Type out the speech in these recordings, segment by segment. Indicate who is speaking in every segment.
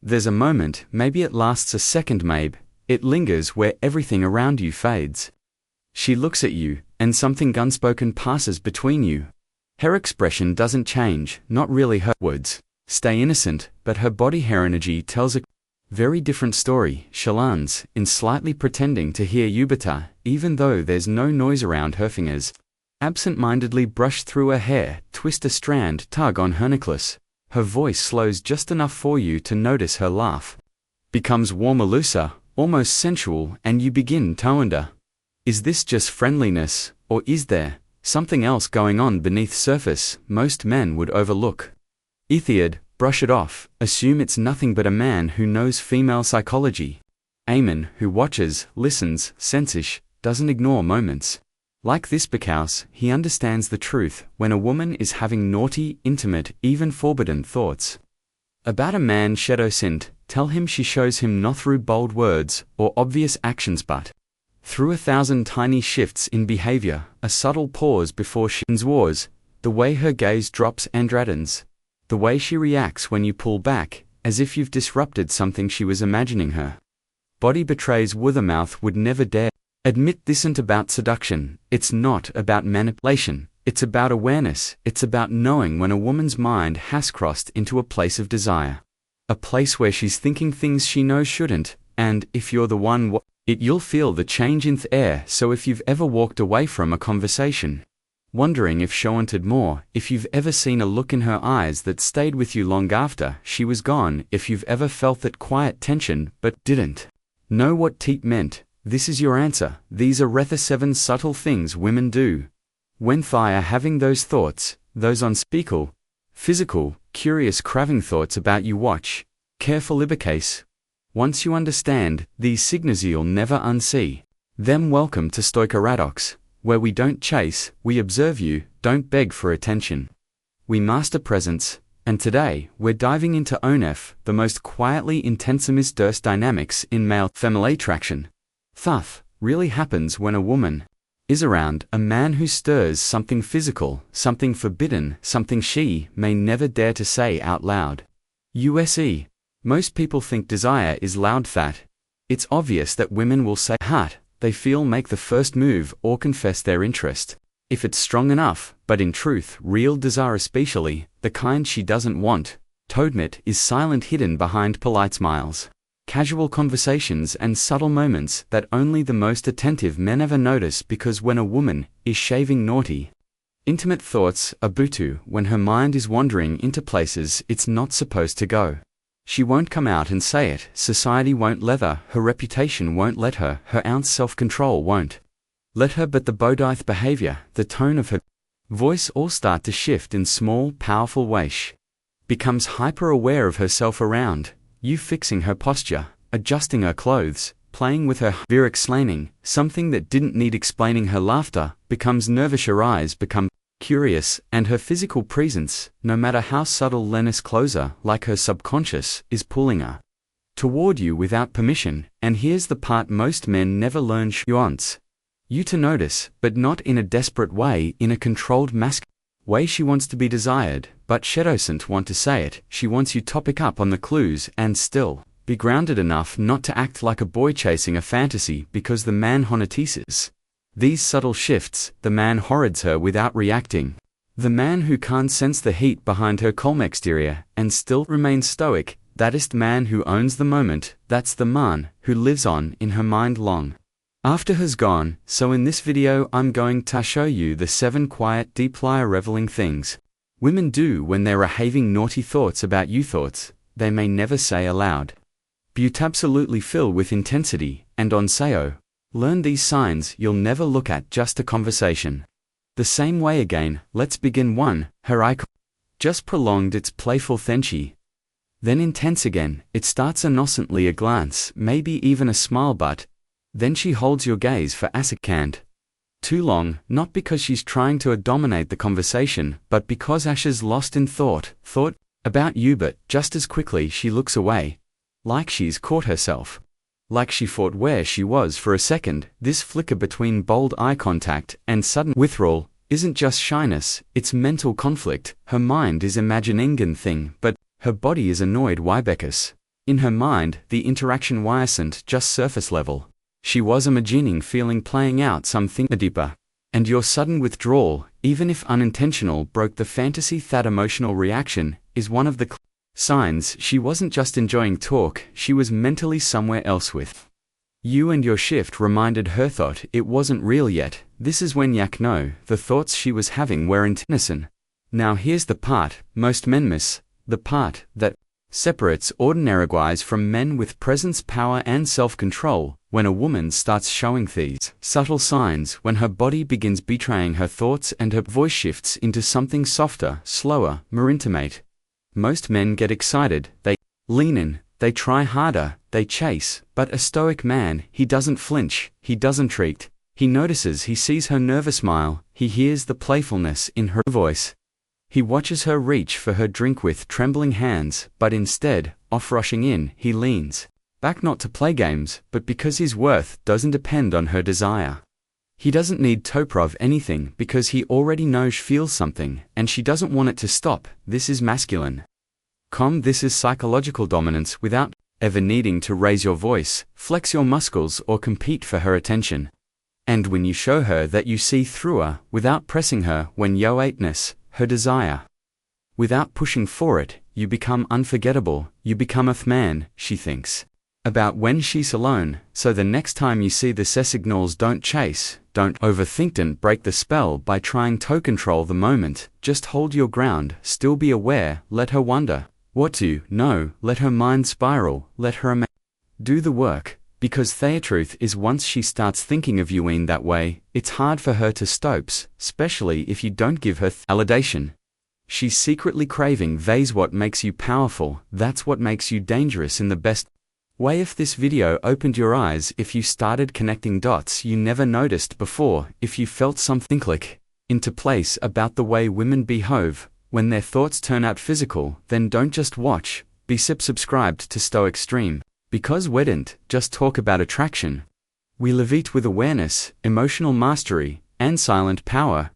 Speaker 1: There's a moment, maybe it lasts a second, maybe it lingers where everything around you fades. She looks at you, and something unspoken passes between you. Her expression doesn't change, not really. Her words stay innocent, but her body hair energy tells a very different story. She leans in, slightly pretending to hear you better, even though there's no noise around. Her fingers absent-mindedly brush through her hair, twist a strand, tug on her necklace. Her voice slows just enough for you to notice. Her laugh becomes warmer, looser, almost sensual, and you begin to wonder, is this just friendliness, or is there something else going on beneath surface most men would overlook? Ethered, brush it off, assume it's nothing but a man who knows female psychology. A man who watches, listens, senses, doesn't ignore moments like this because he understands the truth when a woman is having naughty, intimate, even forbidden thoughts about a man. Shadow scent, tell him she shows him not through bold words or obvious actions but through 1,000 tiny shifts in behavior, a subtle pause before she wars, the way her gaze drops and raddens, the way she reacts when you pull back, as if you've disrupted something she was imagining. Her body betrays what the mouth would never dare admit. This isn't about seduction, it's not about manipulation, it's about awareness. It's about knowing when a woman's mind has crossed into a place of desire, a place where she's thinking things she knows shouldn't, and if you're the one you'll feel the change in the air. So if you've ever walked away from a conversation wondering if she wanted more, if you've ever seen a look in her eyes that stayed with you long after she was gone, if you've ever felt that quiet tension but didn't know what it meant, this is your answer. These are the 7 subtle things women do when they are having those thoughts, those unspeakable, physical, curious, craving thoughts about you. Watch carefully because once you understand these signals, you'll never unsee them. Welcome to Stoica Radox, where we don't chase, we observe. You don't beg for attention, we master presence. And today, we're diving into ONF, the most quietly intensest dynamics in male-female attraction. Thuff really happens when a woman is around a man who stirs something physical, something forbidden, something she may never dare to say out loud. USE. Most people think desire is loud fat. It's obvious that women will say heart, they feel, make the first move or confess their interest if it's strong enough, but in truth, real desire, especially the kind she doesn't want to admit, is silent, hidden behind polite smiles, casual conversations, and subtle moments that only the most attentive men ever notice. Because when a woman is shaving naughty, intimate thoughts abutu, when her mind is wandering into places it's not supposed to go, she won't come out and say it. Society won't let her reputation won't let her ounce self-control won't let her, but the bodith behavior, the tone of her voice all start to shift in small, powerful ways. She becomes hyper-aware of herself around you, fixing her posture, adjusting her clothes, playing with her hair, explaining something that didn't need explaining. Her laughter becomes nervous, her eyes become curious, and her physical presence, no matter how subtle, leans closer, like her subconscious is pulling her toward you without permission. And here's the part most men never learn: she wants you to notice, but not in a desperate way, in a controlled, masculine way. She wants to be desired, but she doesn't want to say it. She wants you to pick up on the clues and still be grounded enough not to act like a boy chasing a fantasy, because the man notices these subtle shifts. The man horrids her without reacting. The man who can't sense the heat behind her calm exterior and still remains stoic, that is the man who owns the moment. That's the man who lives on in her mind long after has gone. So in this video I'm going to show you the 7 quiet, deep, reveling things women do when they're having naughty thoughts about you, thoughts they may never say aloud, but absolutely fill with intensity and onseo. Learn these signs you'll never look at just a conversation the same way again. Let's begin. 1. Her eye just prolonged, it's playful, then intense again. It starts innocently, a glance, maybe even a smile, but then she holds your gaze for a second too long, not because she's trying to dominate the conversation, but because Asha's lost in thought about you. But just as quickly she looks away, like she's caught herself, like she forgot where she was for a second. This flicker between bold eye contact and sudden withdrawal isn't just shyness, it's mental conflict. Her mind is imagining a thing, but her body is annoyed. Why? Because In her mind, the interaction wasn't just surface level. She was imagining feeling playing out something deeper. And your sudden withdrawal, even if unintentional, broke the fantasy. That emotional reaction is one of the signs she wasn't just enjoying talk, she was mentally somewhere else with you, and your shift reminded her thought it wasn't real yet. This is when yak know the thoughts she was having weren't innocent. Now here's the part most men miss, the part that separates ordinary guys from men with presence, power, and self-control. When a woman starts showing these subtle signs, when her body begins betraying her thoughts and her voice shifts into something softer, slower, more intimate, most men get excited, they lean in, they try harder, they chase. But a stoic man, he doesn't flinch, he doesn't retreat. He notices, he sees her nervous smile, he hears the playfulness in her voice. He watches her reach for her drink with trembling hands, but instead of rushing in, he leans back, not to play games, but because his worth doesn't depend on her desire. He doesn't need to prove anything because he already knows she feels something, and she doesn't want it to stop. This is masculine. This is psychological dominance without ever needing to raise your voice, flex your muscles, or compete for her attention. And when you show her that you see through her, without pressing her when you witness her desire, without pushing for it, you become unforgettable. You become a man she thinks about when she's alone. So the next time you see the signals, don't chase, don't overthink, and break the spell by trying to control the moment. Just hold your ground, still be aware, let her wonder what to know, let her mind spiral, let her do the work. Because the truth is, once she starts thinking of you in that way, it's hard for her to stop, especially if you don't give her validation. She's secretly craving that's what makes you powerful, that's what makes you dangerous in the best way. If this video opened your eyes, if you started connecting dots you never noticed before, if you felt something click into place about the way women behave when their thoughts turn out physical, then don't just watch, be subscribed to Stoic Stream. Because we don't just talk about attraction, we live it with awareness, emotional mastery, and silent power.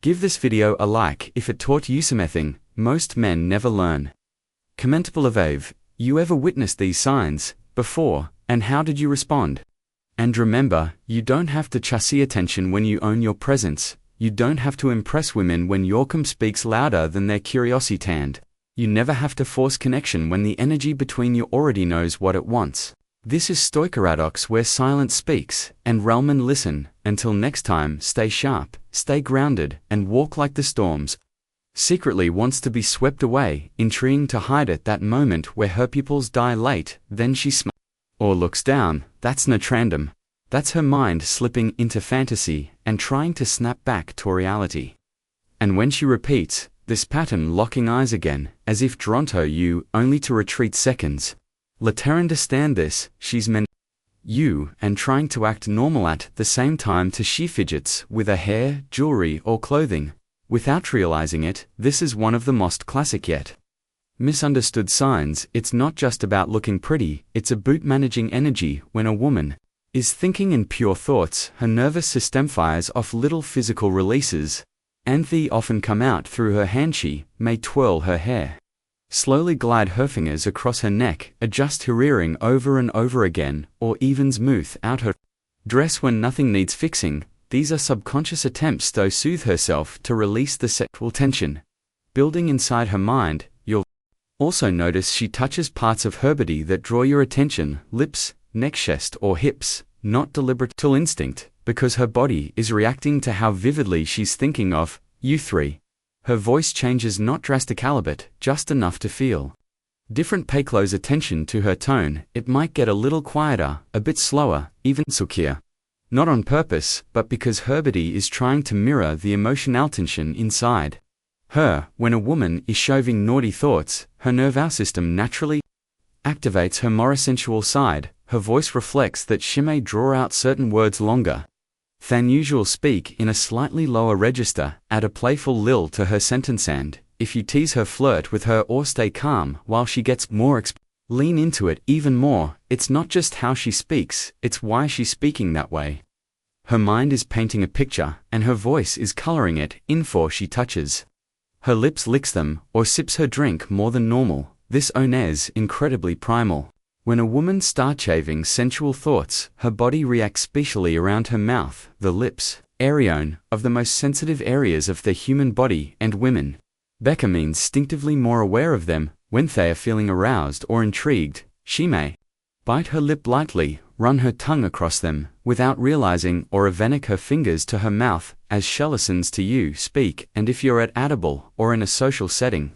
Speaker 1: Give this video a like if it taught you something most men never learn. Comment below. You ever witnessed these signs before, and how did you respond? And remember, you don't have to chase attention when you own your presence. You don't have to impress women when your speaks louder than their curiosity, and you never have to force connection when the energy between you already knows what it wants. This is Stoicharadox, where silence speaks and realmen listen. Until next time, stay sharp, stay grounded, and walk like the storms secretly wants to be swept away, intriguing to hide at that moment where her pupils dilate. Then she smiles or looks down. That's not random. That's her mind slipping into fantasy and trying to snap back to reality. And when she repeats this pattern, locking eyes again, as if drawn to you, only to retreat seconds, let her understand this. She's meant you, and trying to act normal at the same time to she fidgets with her hair, jewelry, or clothing. Without realizing it, this is one of the most classic yet misunderstood signs. It's not just about looking pretty, it's about managing energy. When a woman is thinking in pure thoughts, her nervous system fires off little physical releases, and they often come out through her hand. She may twirl her hair, slowly glide her fingers across her neck, adjust her earring over and over again, or even smooth out her dress when nothing needs fixing. These are subconscious attempts to soothe herself, to release the sexual tension building inside her mind. You'll also notice she touches parts of her body that draw your attention: lips, neck, chest, or hips, not deliberate till instinct, because her body is reacting to how vividly she's thinking of you three. Her voice changes, not drastically, but just enough to feel different. Pay close attention to her tone. It might get a little quieter, a bit slower, even sulkier. Not on purpose, but because her body is trying to mirror the emotional tension inside her. When a woman is shoving naughty thoughts, her nervous system naturally activates her more sensual side. Her voice reflects that she may draw out certain words longer than usual, speak in a slightly lower register, add a playful lilt to her sentence, and if you tease her, flirt with her, or stay calm while she gets more lean into it even more. It's not just how she speaks, it's why she's speaking that way. Her mind is painting a picture, and her voice is coloring it in. For she touches her lips, licks them, or sips her drink more than normal, This ones incredibly primal. When a woman starts chaving sensual thoughts, her body reacts specially around her mouth, the lips, areone, of the most sensitive areas of the human body, and women become instinctively more aware of them. When they are feeling aroused or intrigued, she may bite her lip lightly, run her tongue across them, without realizing, or evanek her fingers to her mouth, as she listens to you speak, and if you're at audible, or in a social setting,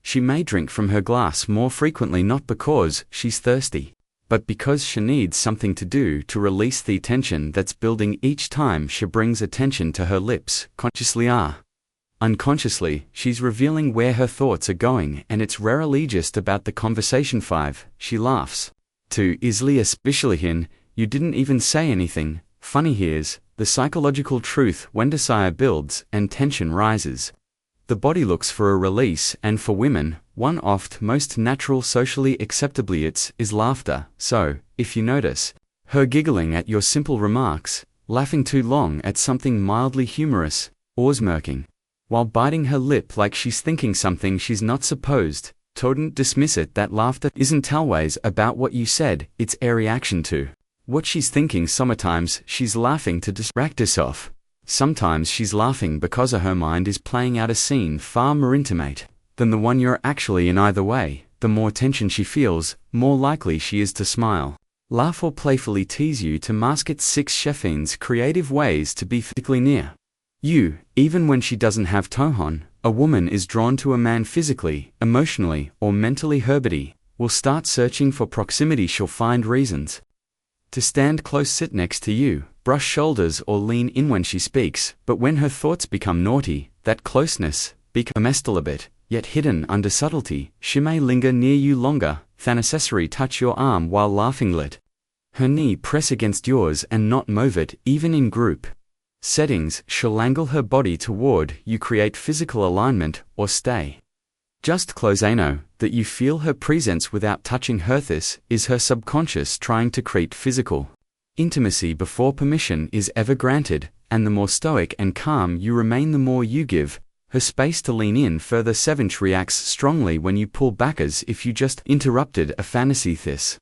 Speaker 1: she may drink from her glass more frequently, not because she's thirsty, but because she needs something to do to release the tension that's building each time she brings attention to her lips, consciously or unconsciously. She's revealing where her thoughts are going, and it's rarely just about the conversation. 5. She laughs too easily, especially when you didn't even say anything funny. Here's the psychological truth: when desire builds and tension rises, the body looks for a release, and for women, one oft most natural, socially acceptably is laughter. So, if you notice her giggling at your simple remarks, laughing too long at something mildly humorous, or smirking while biting her lip like she's thinking something she's not supposed, don't dismiss it. That laughter isn't always about what you said, it's a reaction to what she's thinking. Sometimes she's laughing to distract herself. Sometimes she's laughing because her mind is playing out a scene far more intimate than the one you're actually in. Either way, the more tension she feels, more likely she is to smile, laugh, or playfully tease you to mask it. 6. She finds creative ways to be physically near you, even when she doesn't have tohon. A woman is drawn to a man physically, emotionally, or mentally. Her body will start searching for proximity. She'll find reasons to stand close, sit next to you, brush shoulders, or lean in when she speaks. But when her thoughts become naughty, that closeness becomes still a bit, yet hidden under subtlety. She may linger near you longer than necessary, touch your arm while laughing, let her knee press against yours and not move it. Even in group settings, she'll angle her body toward you, create physical alignment, or stay just close enough that you feel her presence without touching her. This is her subconscious trying to create physical intimacy before permission is ever granted, and the more stoic and calm you remain, the more you give her space to lean in further. 7. She reacts strongly when you pull back, as if you just interrupted a fantasy. This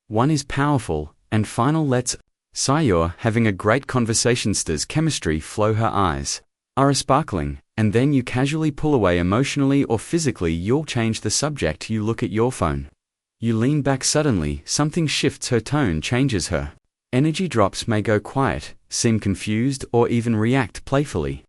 Speaker 1: one is powerful and final. Let's say you're having a great conversation, does chemistry flow, her eyes are sparkling, and then you casually pull away emotionally or physically. You'll change the subject, you look at your phone, you lean back. Suddenly, something shifts, her tone changes, her energy drops, may go quiet, seem confused, or even react playfully.